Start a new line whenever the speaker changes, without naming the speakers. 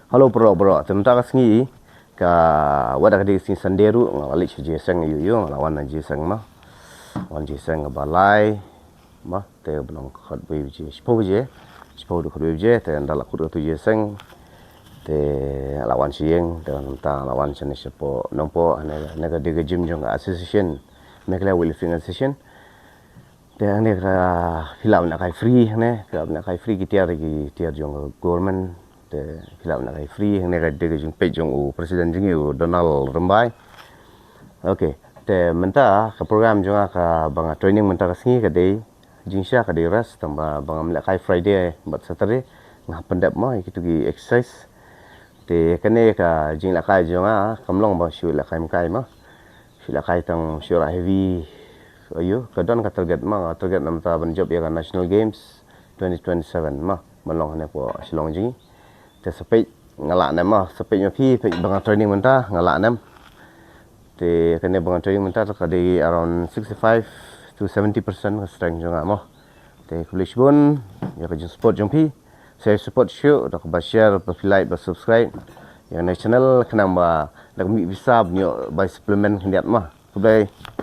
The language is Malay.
Halo bro, tentang sengi ka wada kadi sing sanderu ngali je sang yu lawan je sang mah. Wan je sang balai mah te belum khat be je. Sipo du khat je te ndala kut tu je sang te lawan sieng te tentang lawan sene sipo nompo ane ka de gym jong association mekla weightlifting association. Te ane ka filam nak kai free ne, filam nak kai free kita lagi tiar jong government te filam nak kai free ne ka de jong pe jong u presiden jing u Donald Rembai. Okay, te menta ka program jong ka bang training menta ka singi ka de jing sha ka de ras tamba bang nak kai Friday but Saturday ngah pendap ma itu gi exercise te kene ka jing la kai jong kamlong ba shu la kai ma shu la kai tang shu ra heavy ayo kadon ka target nam ta ban job ya national games 2027 ma malong ne po silong jing te sepet ngalak nam ma sepet ma phi bang training menta ngalak nam te kene bang training menta ka di around 65 to 70% ka strength jong ma te kulish bon ya ka sport jong phi saya support show dak ba share ba like ba subscribe yang channel kenamba dak mi bisa by supplement hendak mah. Bye.